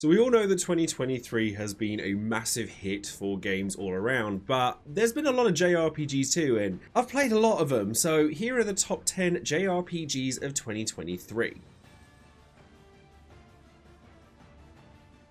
So we all know that 2023 has been a massive hit for games all around, but there's been a lot of JRPGs too, and I've played a lot of them, so here are the top 10 JRPGs of 2023.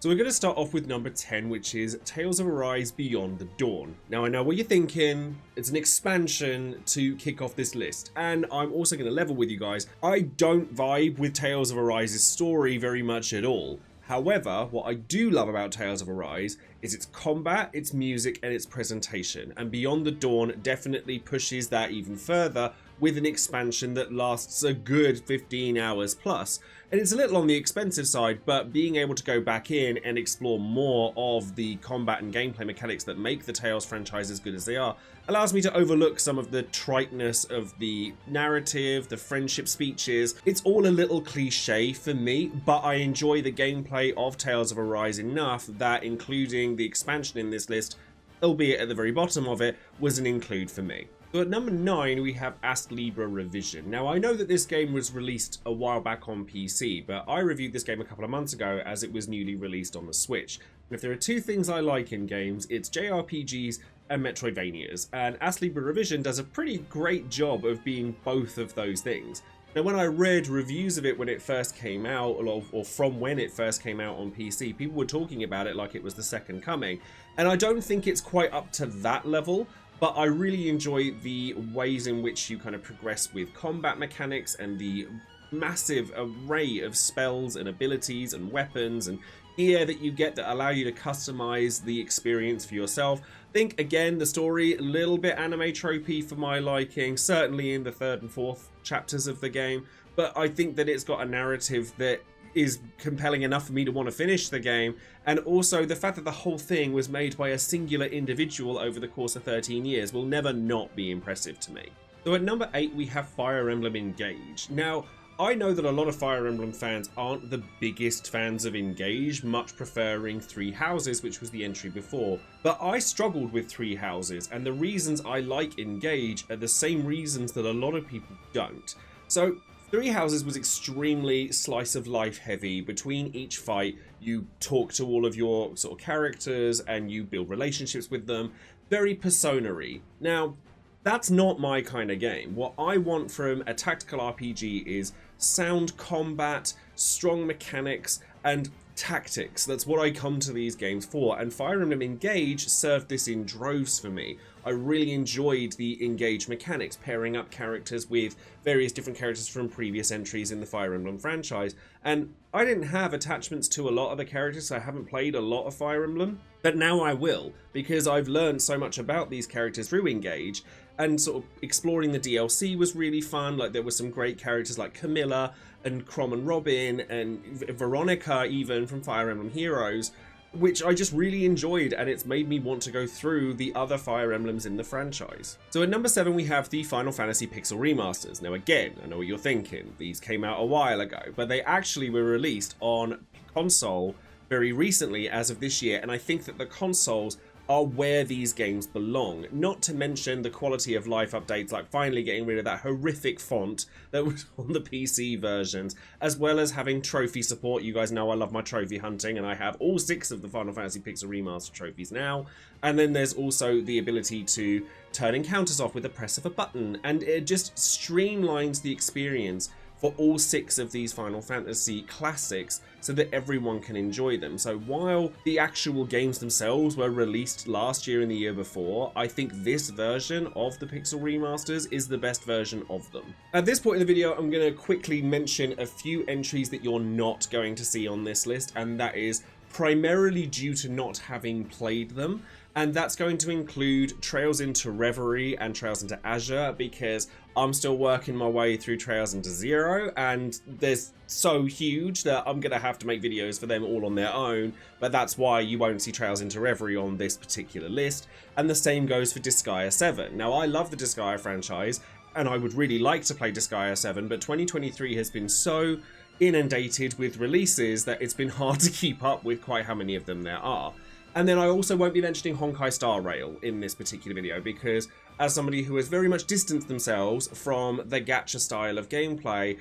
So we're going to start off with number 10, which is Tales of Arise Beyond the Dawn. Now I know what you're thinking, it's an expansion to kick off this list, and I'm also going to level with you guys. I don't vibe with Tales of Arise's story very much at all. However, what I do love about Tales of Arise is its combat, its music, and its presentation, and Beyond the Dawn definitely pushes that even further with an expansion that lasts a good 15 hours plus. And it's a little on the expensive side, but being able to go back in and explore more of the combat and gameplay mechanics that make the Tales franchise as good as they are allows me to overlook some of the triteness of the narrative, the friendship speeches. It's all a little cliche for me, but I enjoy the gameplay of Tales of Arise enough that including the expansion in this list, albeit at the very bottom of it, was an include for me. So at number 9 we have Ast Libra Revision. Now I know that this game was released a while back on PC, but I reviewed this game a couple of months ago as it was newly released on the Switch. And if there are two things I like in games, it's JRPGs and Metroidvanias, and Ast Libra Revision does a pretty great job of being both of those things. Now when I read reviews of it when it first came out, or from when it first came out on PC, people were talking about it like it was the second coming, and I don't think it's quite up to that level. But I really enjoy the ways in which you kind of progress with combat mechanics and the massive array of spells and abilities and weapons and gear that you get that allow you to customize the experience for yourself. I think, again, the story, a little bit anime tropey for my liking, certainly in the 3rd and 4th chapters of the game. But I think that it's got a narrative that is compelling enough for me to want to finish the game, and also the fact that the whole thing was made by a singular individual over the course of 13 years will never not be impressive to me. So at number 8 we have Fire Emblem Engage. Now I know that a lot of Fire Emblem fans aren't the biggest fans of Engage, much preferring Three Houses, which was the entry before, but I struggled with Three Houses, and the reasons I like Engage are the same reasons that a lot of people don't. So Three Houses was extremely slice of life heavy. Between each fight, you talk to all of your sort of characters and you build relationships with them. Very persona-y. Now, that's not my kind of game. What I want from a tactical RPG is sound combat, strong mechanics, and tactics. That's what I come to these games for, and Fire Emblem Engage served this in droves for me. I really enjoyed the Engage mechanics, pairing up characters with various different characters from previous entries in the Fire Emblem franchise, and I didn't have attachments to a lot of the characters, so I haven't played a lot of Fire Emblem, but now I will, because I've learned so much about these characters through Engage, and sort of exploring the DLC was really fun. Like, there were some great characters like Camilla and Chrom and Robin and Veronica even from Fire Emblem Heroes, which I just really enjoyed, and it's made me want to go through the other Fire Emblems in the franchise. So at number 7 we have the Final Fantasy Pixel Remasters. Now again, I know what you're thinking, these came out a while ago, but they actually were released on console very recently as of this year, and I think that the consoles are where these games belong. Not to mention the quality of life updates, like finally getting rid of that horrific font that was on the PC versions, as well as having trophy support. You guys know I love my trophy hunting, and I have all 6 of the Final Fantasy Pixel Remaster trophies now. And then there's also the ability to turn encounters off with the press of a button, and it just streamlines the experience for all 6 of these Final Fantasy classics so that everyone can enjoy them. So while the actual games themselves were released last year and the year before, I think this version of the Pixel Remasters is the best version of them. At this point in the video, I'm going to quickly mention a few entries that you're not going to see on this list, and that is primarily due to not having played them. And that's going to include Trails into Reverie and Trails into Azure, because I'm still working my way through Trails into Zero, and they're so huge that I'm going to have to make videos for them all on their own, but that's why you won't see Trails into Reverie on this particular list. And the same goes for Disgaea 7. Now, I love the Disgaea franchise, and I would really like to play Disgaea 7, but 2023 has been so inundated with releases that it's been hard to keep up with quite how many of them there are. And then I also won't be mentioning Honkai Star Rail in this particular video, because as somebody who has very much distanced themselves from the gacha style of gameplay,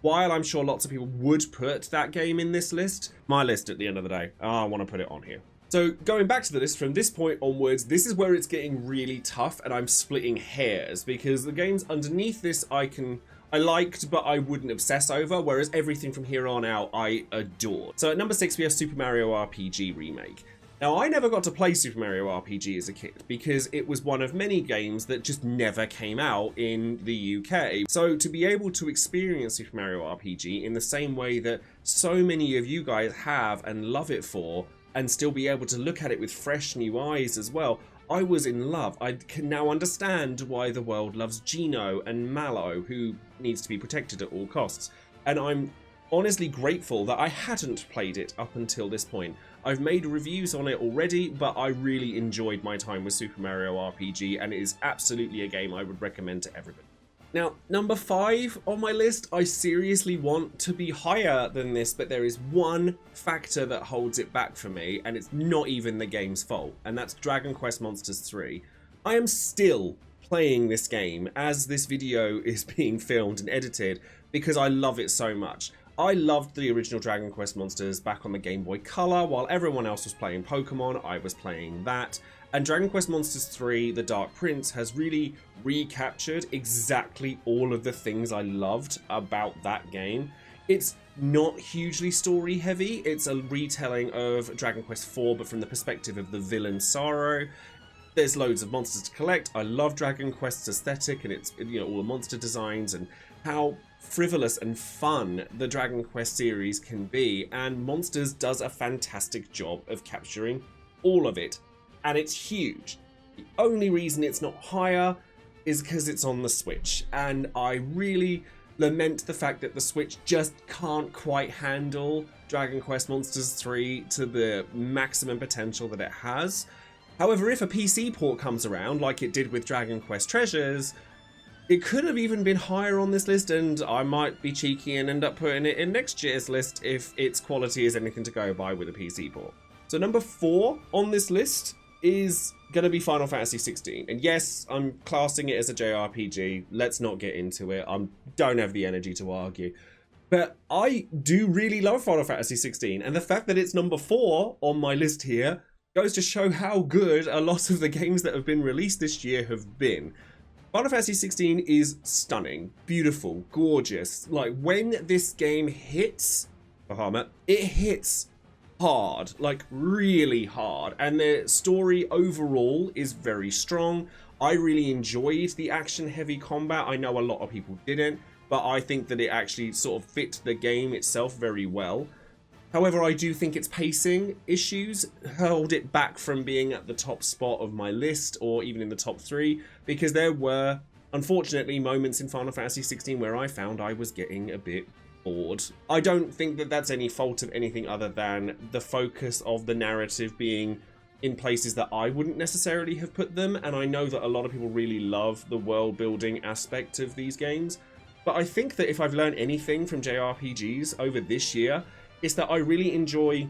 while I'm sure lots of people would put that game in this list, my list at the end of the day, I want to put it on here. So going back to the list, from this point onwards, this is where it's getting really tough and I'm splitting hairs, because the games underneath this I liked, but I wouldn't obsess over, whereas everything from here on out I adore. So at number 6 we have Super Mario RPG Remake. Now, I never got to play Super Mario RPG as a kid because it was one of many games that just never came out in the UK. So to be able to experience Super Mario RPG in the same way that so many of you guys have and love it for, and still be able to look at it with fresh new eyes as well, I was in love. I can now understand why the world loves Geno and Mallow, who needs to be protected at all costs. And I'm honestly grateful that I hadn't played it up until this point. I've made reviews on it already, but I really enjoyed my time with Super Mario RPG, and it is absolutely a game I would recommend to everybody. Now, number 5 on my list, I seriously want to be higher than this, but there is one factor that holds it back for me, and it's not even the game's fault, and that's Dragon Quest Monsters 3. I am still playing this game as this video is being filmed and edited because I love it so much. I loved the original Dragon Quest Monsters back on the Game Boy Color. While everyone else was playing Pokemon, I was playing that. And Dragon Quest Monsters 3, The Dark Prince, has really recaptured exactly all of the things I loved about that game. It's not hugely story heavy. It's a retelling of Dragon Quest 4, but from the perspective of the villain Sorrow. There's loads of monsters to collect. I love Dragon Quest's aesthetic and its, all the monster designs and how frivolous and fun the Dragon Quest series can be, and Monsters does a fantastic job of capturing all of it, and it's huge. The only reason it's not higher is because it's on the Switch, and I really lament the fact that the Switch just can't quite handle Dragon Quest Monsters 3 to the maximum potential that it has. However, if a PC port comes around, like it did with Dragon Quest Treasures, it could have even been higher on this list, and I might be cheeky and end up putting it in next year's list if its quality is anything to go by with a PC port. So number 4 on this list is going to be Final Fantasy 16. And yes, I'm classing it as a JRPG. Let's not get into it. I don't have the energy to argue. But I do really love Final Fantasy 16, and the fact that it's number 4 on my list here goes to show how good a lot of the games that have been released this year have been. Final Fantasy 16 is stunning, beautiful, gorgeous. Like, when this game hits, Bahamut, it hits hard, like really hard. And the story overall is very strong. I really enjoyed the action-heavy combat. I know a lot of people didn't, but I think that it actually sort of fit the game itself very well. However, I do think its pacing issues held it back from being at the top spot of my list or even in the top 3, because there were, unfortunately, moments in Final Fantasy 16 where I found I was getting a bit bored. I don't think that that's any fault of anything other than the focus of the narrative being in places that I wouldn't necessarily have put them, and I know that a lot of people really love the world-building aspect of these games. But I think that if I've learned anything from JRPGs over this year, is that I really enjoy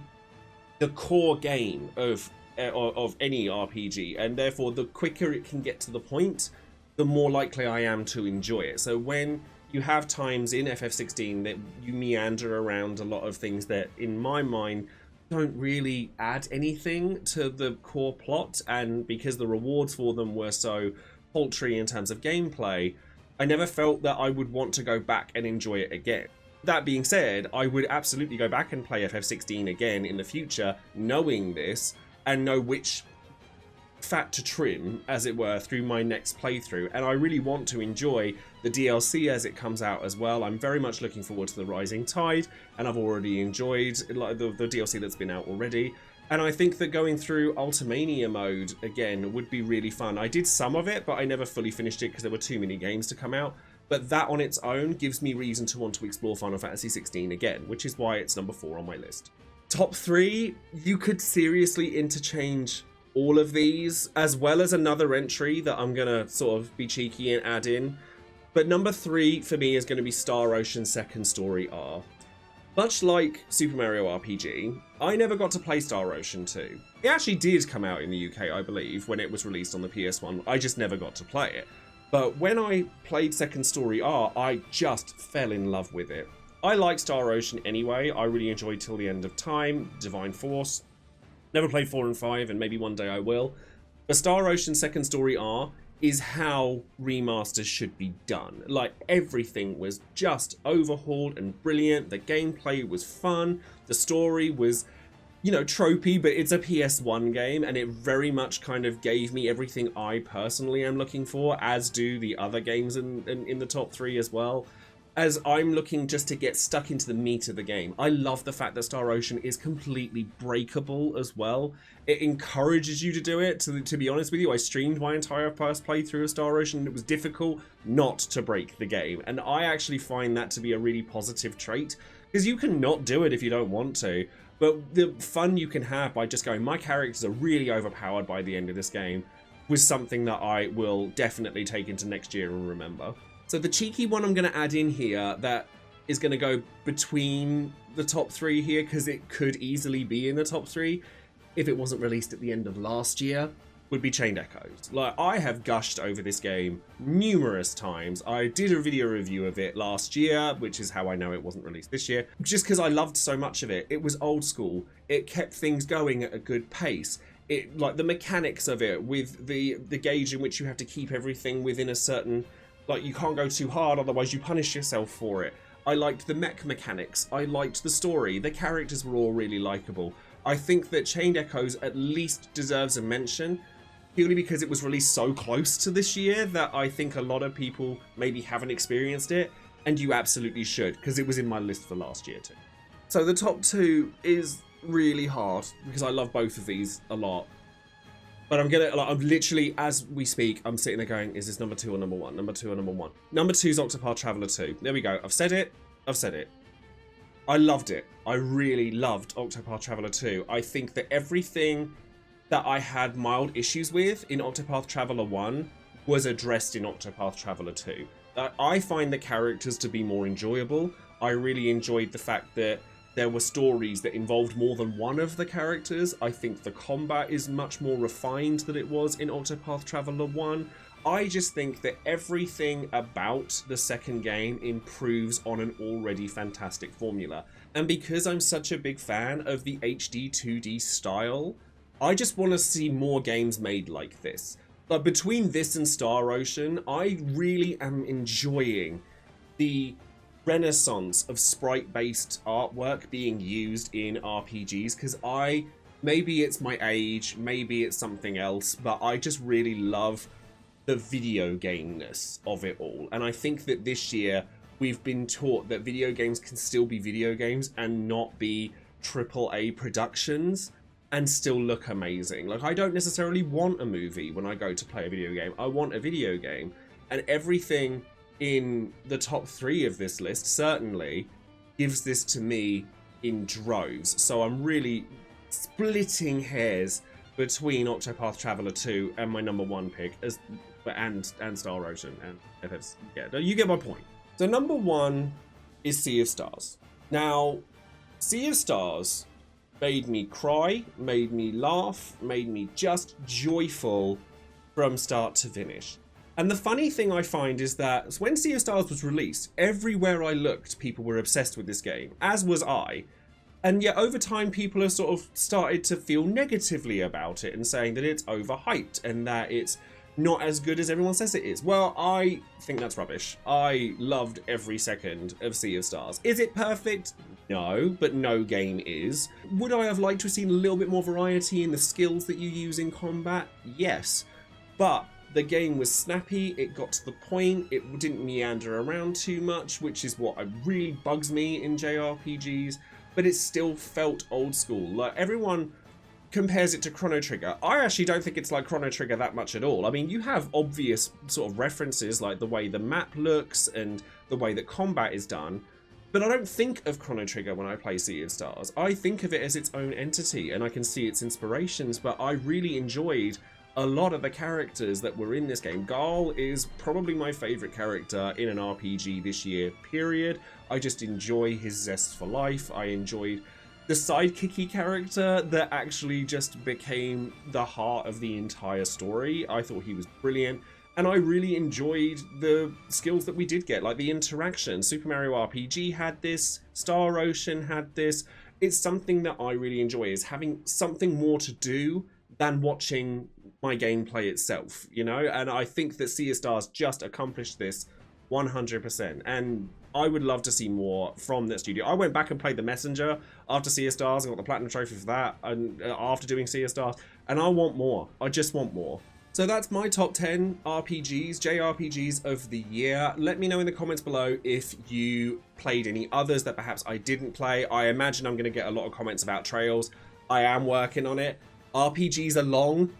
the core game of any RPG, and therefore the quicker it can get to the point, the more likely I am to enjoy it. So when you have times in FF16 that you meander around a lot of things that, in my mind, don't really add anything to the core plot, and because the rewards for them were so paltry in terms of gameplay, I never felt that I would want to go back and enjoy it again. That being said, I would absolutely go back and play FF16 again in the future, knowing this, and know which fat to trim, as it were, through my next playthrough. And I really want to enjoy the DLC as it comes out as well. I'm very much looking forward to the Rising Tide, and I've already enjoyed the DLC that's been out already. And I think that going through Ultimania mode again would be really fun. I did some of it, but I never fully finished it because there were too many games to come out. But that on its own gives me reason to want to explore Final Fantasy 16 again, which is why it's number 4 on my list. Top 3, you could seriously interchange all of these, as well as another entry that I'm gonna sort of be cheeky and add in. But number 3 for me is going to be Star Ocean Second Story R. Much like Super Mario RPG, I never got to play Star Ocean 2. It actually did come out in the UK, I believe, when it was released on the PS1. I just never got to play it. But when I played Second Story R, I just fell in love with it. I like Star Ocean anyway. I really enjoyed Till the End of Time, Divine Force. Never played 4 and 5, and maybe one day I will. But Star Ocean Second Story R is how remasters should be done. Like, everything was just overhauled and brilliant. The gameplay was fun. The story was, you know, tropey, but it's a PS1 game, and it very much kind of gave me everything I personally am looking for, as do the other games in the top 3 as well. As I'm looking just to get stuck into the meat of the game. I love the fact that Star Ocean is completely breakable as well. It encourages you to do it. To be honest with you, I streamed my entire first playthrough of Star Ocean, and it was difficult not to break the game. And I actually find that to be a really positive trait, because you can not do it if you don't want to. But the fun you can have by just going, my characters are really overpowered by the end of this game, was something that I will definitely take into next year and remember. So the cheeky one I'm going to add in here that is going to go between the top 3 here, because it could easily be in the top 3 if it wasn't released at the end of last year, would be Chained Echoes. Like, I have gushed over this game numerous times. I did a video review of it last year, which is how I know it wasn't released this year, just because I loved so much of it. It was old school. It kept things going at a good pace. It, like, the mechanics of it, with the gauge in which you have to keep everything within a certain, like, you can't go too hard, otherwise you punish yourself for it. I liked the mech mechanics. I liked the story. The characters were all really likable. I think that Chained Echoes at least deserves a mention, purely because it was released so close to this year that I think a lot of people maybe haven't experienced it, and you absolutely should, because it was in my list for last year too. So the top 2 is really hard, because I love both of these a lot. But I'm literally, as we speak, I'm sitting there going, is this number 2 or number 1? Number 2 or number 1? Number 2 is Octopath Traveler 2. There we go. I've said it. I loved it. I really loved Octopath Traveler 2. I think that everything that I had mild issues with in Octopath Traveler 1 was addressed in Octopath Traveler 2. I find the characters to be more enjoyable. I really enjoyed the fact that there were stories that involved more than one of the characters. I think the combat is much more refined than it was in Octopath Traveler 1. I just think that everything about the second game improves on an already fantastic formula. And because I'm such a big fan of the HD 2D style, I just want to see more games made like this. But between this and Star Ocean, I really am enjoying the renaissance of sprite-based artwork being used in RPGs, because maybe it's my age, maybe it's something else, but I just really love the video game-ness of it all. And I think that this year we've been taught that video games can still be video games and not be AAA productions and still look amazing. Like, I don't necessarily want a movie when I go to play a video game. I want a video game. And everything in the top 3 of this list certainly gives this to me in droves. So I'm really splitting hairs between Octopath Traveler 2 and my number 1 pick, and Star Ocean. And yeah, you get my point. So number 1 is Sea of Stars. Now, Sea of Stars made me cry, made me laugh, made me just joyful from start to finish. And the funny thing I find is that when Sea of Stars was released, everywhere I looked, people were obsessed with this game, as was I. And yet over time, people have sort of started to feel negatively about it and saying that it's overhyped and that it's not as good as everyone says it is. Well, I think that's rubbish. I loved every second of Sea of Stars. Is it perfect? No, but no game is. Would I have liked to have seen a little bit more variety in the skills that you use in combat? Yes. But the game was snappy, it got to the point, it didn't meander around too much, which is what really bugs me in JRPGs, but it still felt old school. Like, everyone compares it to Chrono Trigger. I actually don't think it's like Chrono Trigger that much at all. I mean, you have obvious sort of references, like the way the map looks and the way that combat is done, but I don't think of Chrono Trigger when I play Sea of Stars. I think of it as its own entity, and I can see its inspirations, but I really enjoyed a lot of the characters that were in this game. Garl is probably my favourite character in an RPG this year, period. I just enjoy his zest for life. I enjoyed the sidekicky character that actually just became the heart of the entire story. I thought he was brilliant. And I really enjoyed the skills that we did get, like the interaction. Super Mario RPG had this, Star Ocean had this. It's something that I really enjoy, is having something more to do than watching my gameplay itself, you know? And I think that Sea of Stars just accomplished this 100%. And I would love to see more from that studio. I went back and played The Messenger after Sea of Stars. I got the Platinum Trophy for that, and after doing Sea of Stars. And I want more. I just want more. So that's my top 10 RPGs, JRPGs of the year. Let me know in the comments below if you played any others that perhaps I didn't play. I imagine I'm going to get a lot of comments about Trails. I am working on it. RPGs are long.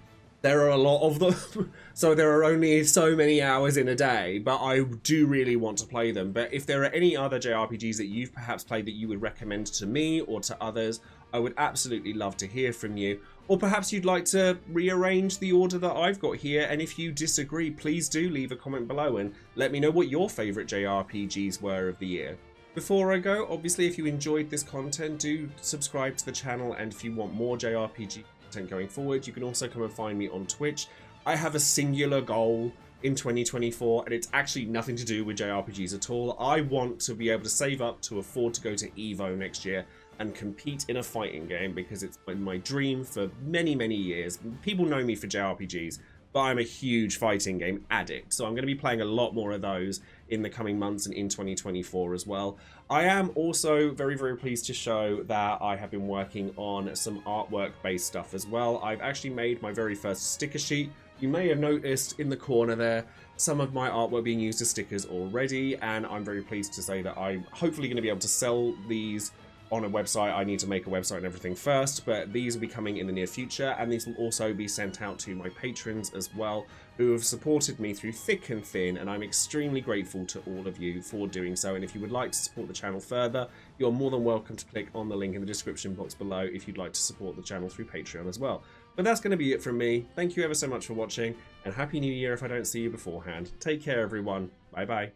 There are a lot of them, so there are only so many hours in a day, but I do really want to play them. But if there are any other JRPGs that you've perhaps played that you would recommend to me or to others, I would absolutely love to hear from you. Or perhaps you'd like to rearrange the order that I've got here, and if you disagree, please do leave a comment below and let me know what your favourite JRPGs were of the year. Before I go, obviously if you enjoyed this content, do subscribe to the channel, and if you want more JRPG content going forward, you can also come and find me on Twitch. I have a singular goal in 2024, and it's actually nothing to do with JRPGs at all. I want to be able to save up to afford to go to EVO next year and compete in a fighting game, because it's been my dream for many, many years. People know me for JRPGs, but I'm a huge fighting game addict, so I'm going to be playing a lot more of those in the coming months and in 2024 as well. I am also very, very pleased to show that I have been working on some artwork-based stuff as well. I've actually made my very first sticker sheet. You may have noticed in the corner there some of my artwork being used as stickers already, and I'm very pleased to say that I'm hopefully going to be able to sell these on a website. I need to make a website and everything first, but these will be coming in the near future, and these will also be sent out to my patrons as well, who have supported me through thick and thin, and I'm extremely grateful to all of you for doing so. And if you would like to support the channel further, you're more than welcome to click on the link in the description box below if you'd like to support the channel through Patreon as well. But that's going to be it from me. Thank you ever so much for watching, and Happy New Year if I don't see you beforehand. Take care, everyone. Bye bye.